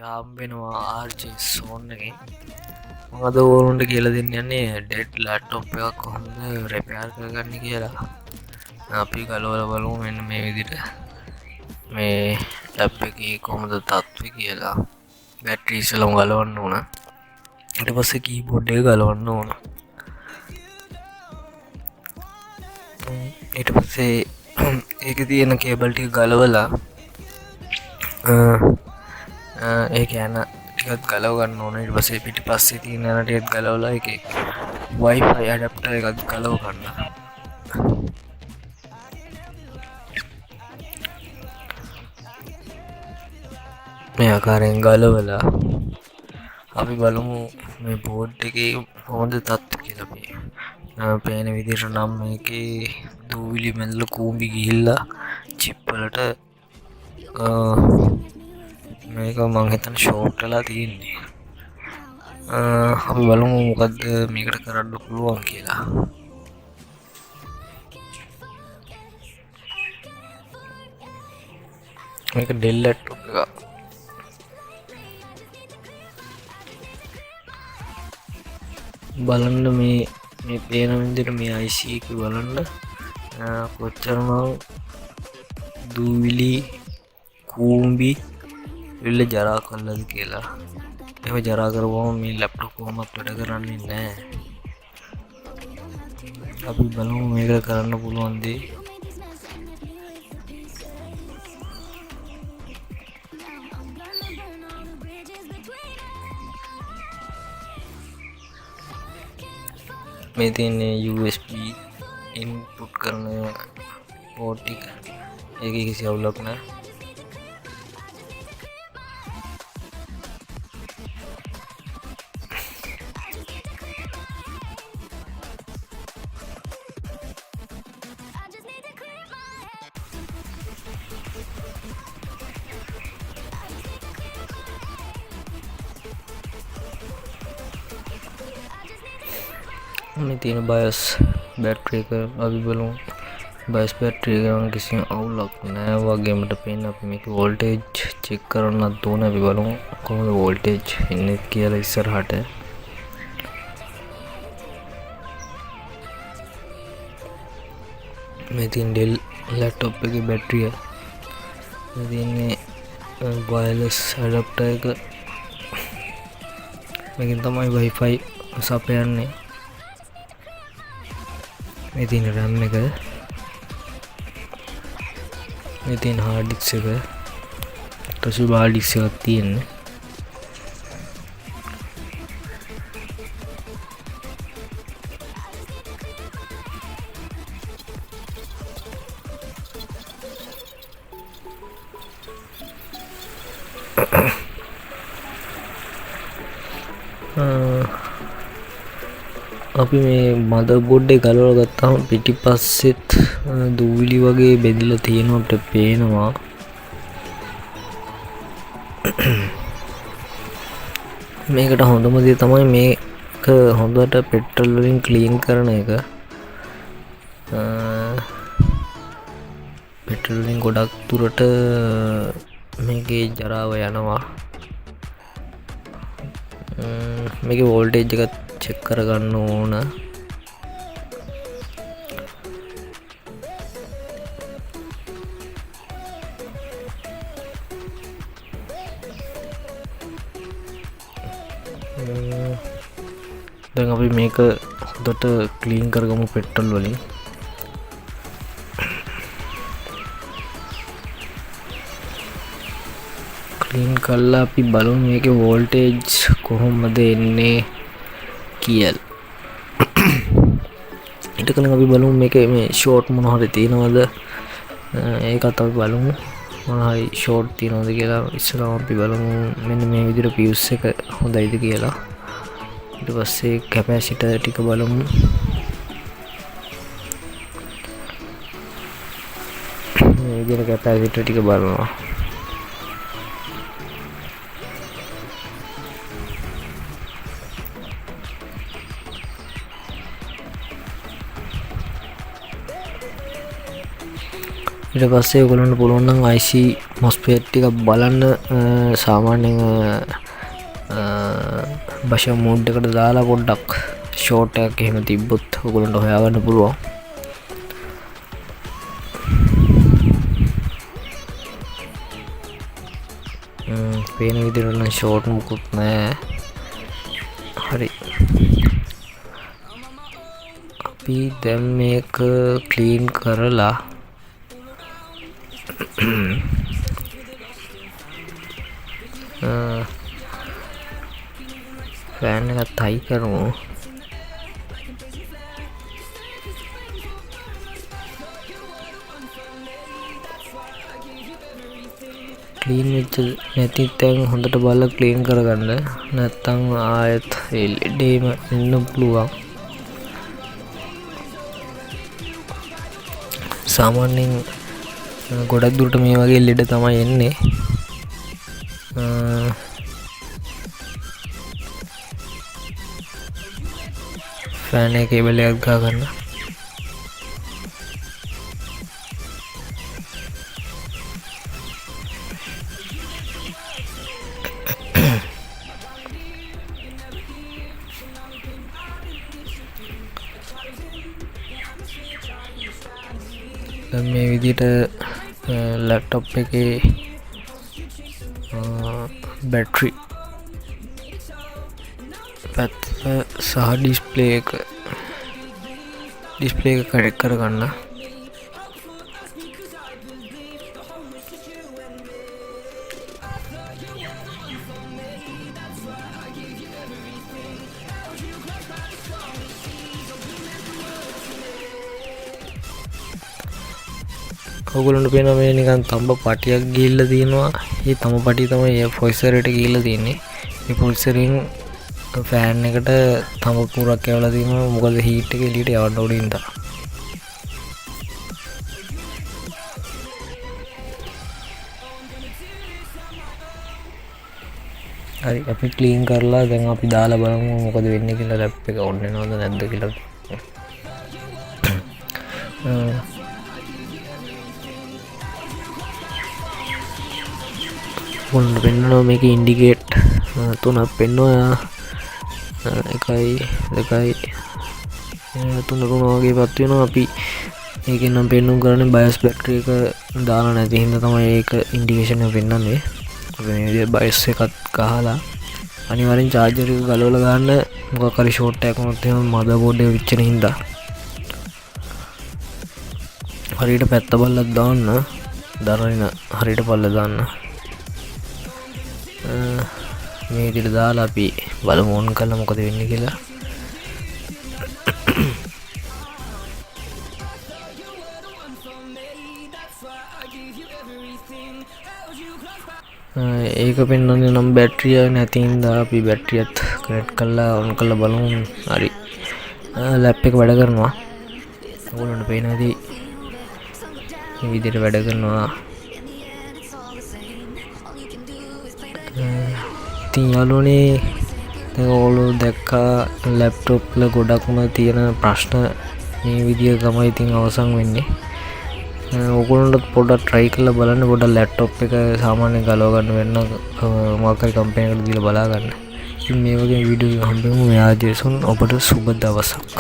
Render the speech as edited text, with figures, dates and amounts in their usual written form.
හම්බෙනවා ආර්ජේ සෝන් එකෙන්. මම අද ඕගොල්ලන්ට කියලා දෙන්න යන්නේ ඩෙඩ් ලැප්ටොප් එකක් කොහොමද රිපෙයාර් කරගන්නේ කියලා. අපි ගලවලා බලමු මෙන්න මේ විදිහට. මේ ලැප් එකේ කොහොමද තත්ත්වය කියලා. බැටරි ඉස්සෙල්ලාම ගලවන්න ඕන. ඊට පස්සේ කීබෝඩ් එක ගලවන්න ඕන. ඊට පස්සේ ඒකේ තියෙන කේබල් ටික ගලවලා ඒක යන ටිකත් ගලව ගන්න ඕන. ඊට පස්සේ පිටිපස්සේ තියෙන යන ටිකත් ගලවලා ඒකේ Wi-Fi adapter එකත් ගලව ගන්න. මේ ආකාරයෙන් ගලවලා අපි බලමු මේ බෝඩ් එකේ කොහොමද තත්ත්වය කියලා. මේ පේන විදිහට නම් මේකේ දූවිලි මැදල කූඹි ගිහිල්ලා චිප් වලට මේක මං හිතන ෂෝට් වෙලා තියෙන්නේ. අපි බලමු මොකද්ද මේකට කරන්න පුළුවන් කියලා. මේක ඩෙල් ලැප්ටොප් එක. බලන්න මේ පේන විදිහට මේ IC එක බලන්න කොච්චරම දූවිලි කූඹි විල්ල ජරා කළාද කියලා. එහෙම ජරා කරවම මේ ලැප්ටොප් කොහොමවත් වැඩ කරන්නේ නැහැ. අපි බලමු මේක කරන්න පුළුවන් දේ. මේ තියෙන්නේ USB ඉන්පුට් කරන පෝට් එක. ඒකේ කිසි අවුලක් නැහැ. මේ තියෙන BIOS බැටරි එක අපි බලමු. BIOS බැටරි එක නම් කිසිම අවුලක් නැහැ වගේමට පේන. අපි මේක වෝල්ටේජ් චෙක් කරන්නත් ඕන. අපි බලමු කොහොමද වෝල්ටේජ් එන්නේ කියලා ඉස්සරහට. මේ තියෙන ඩෙල් ලැප්ටොප් එකේ බැටරිය. මේ තියෙන්නේ වයර්ලස් ඇඩැප්ටර් එක. මේකෙන් තමයි Wi-Fi සපයන්නේ. මේ තියෙන RAM එක. මේ තියෙන hard disk එක. Toshiba hard disk එකක් තියෙන්නේ. අපි මේ මදර්බෝඩ් එක ගලවලා ගත්තාම පිටිපස්සෙත් දූවිලි වගේ බෙදලා තියෙනවා අපිට පේනවා. මේකට හොඳම දේ තමයි මේක හොඳට පෙට්‍රල් වලින් ක්ලීන් කරන එක. පෙට්‍රල් වලින් ගොඩක් දුරට මේකේ ජරාව යනවා. මේකේ වෝල්ටේජ් එක චෙක් කරගන්න ඕන. දැන් අපි මේක හොඳට ක්ලීන් කරගමු පෙට්‍රල් වලින්. ක්ලීන් කරලා අපි බලමු මේකේ වෝල්ටේජ් කොහොමද එන්නේ කියලා. ඊට කලින් අපි බලමු මේකේ මේ ෂෝට් මොන හරි තියෙනවද. ඒකත් අපි බලමු මොන හරි ෂෝට් තියෙනවද කියලා. ඉස්සරහම අපි බලමු මෙන්න මේ විදිහට fuse එක හොඳයිද කියලා. ඊට පස්සේ කැපැසිටර් ටික බලමු. මේ විදිහට කැපැසිටර් ටික බලනවා. ඊට පස්සේ ඔයගොල්ලන්ට පුළුවන් නම් IC MOSFET ටික බලන්න සාමාන්‍යයෙන් බෂ මෝඩ් එකට දාලා පොඩ්ඩක් ෂෝට් එකක් එහෙම තිබ්බොත් ඔයගොල්ලන්ට හොයාගන්න පුළුවන්. පේන විදිහට නම් ෂෝට් මුකුත් නැහැ. හරි. අපි දැන් මේක ක්ලීන් කරලා ෆෑන් එකත් හයි කරමු. ක්ලීන් වෙච්ච නැති තැන් හොඳට බලලා ක්ලීන් කරගන්න. නැත්තම් ආයෙත් LED එම එන්න පුළුවන්. සාමාන්‍යයෙන් ගොඩක් දුරට මේ වගේ LED තමයි එන්නේ. ෆෑන් එකේ කේබල් එකක් ගා ගන්න. මේ විදිහට ලැප්ටොප් එකේ බැටරි පැත්ත සහ ඩිස්ප්ලේ එක කනෙක්ට් කරගන්න. ඔයගොල්ලන්ට පේනවා මේ නිකන් තඹ පටියක් ගිහිල්ලා තියෙනවා. මේ තඹ පටිය තමයි ප්‍රොසෙසර් එකට ගිහිල්ලා තියෙන්නේ. මේ ප්‍රොසෙසරින් ෆෑන් එකට තඹ පුරක් යවලා තියෙනවා. මොකද හීට් එක එළියට යවන්න ඕනේ ඉඳලා. හරි අපි ක්ලීන් කරලා දැන් අපි දාලා බලමු මොකද වෙන්නේ කියලා. ලැප් එක ඔන් වෙනවද නැද්ද කියලා. ඔන්න පෙන්වනවා මේක ඉන්ඩිකේට් තුනක් පෙන්වනවා. 1 2 3 වගේ පත් වෙනවා. අපි ඒකෙන් නම් පෙන්වුම් කරන්නේ BIOS බැටරි එක දාලා නැති හින්දා තමයි ඒක ඉන්ඩිකේෂන් එක පෙන්වන්නේ. අපි මේ විදිහට BIOS එකත් ගහලා අනිවාර්යෙන් charger එක ගලවලා ගන්න. මොකක් හරි ෂෝට් එකක් වුණොත් එහෙම මදර්බෝඩ් එක විච්චෙන හින්දා හරියට පැත්ත බලලා දාන්න. දරන හරියට බලලා දාන්න. මේ විදිහට දාලා අපි බලමු ඔන් කරලා මොකද වෙන්නේ කියලා. ඒක පෙන්වන්නේ නම් බැටරිය නැති හින්දා අපි බැටරියත් කනෙක්ට් කරලා ඔන් කරලා බලමු. හරි. ලැප් එක වැඩ කරනවා. ඔයගොල්ලන්ට පේනවාදී මේ විදිහට වැඩ කරනවා. ඉතින් යාළුවනේ දැන් ඔයගොල්ලෝ දැක්කා ලැප්ටොප් වල ගොඩක්ම තියෙන ප්‍රශ්න මේ විදිය තමයි ඉතින් අවසන් වෙන්නේ. ඔයගොල්ලන්ට පොඩ්ඩක් try කරලා බලන්න. පොඩ්ඩක් ලැප්ටොප් එක සාමාන්‍යයෙන් ගලව ගන්න වෙන මොකක් හරි කම්පැනි එකකට දීලා බලා ගන්න. ඉතින් මේ වගේ වීඩියෝ හම්බෙමු. මෙයා ජේසුන්. ඔබට සුබ දවසක්.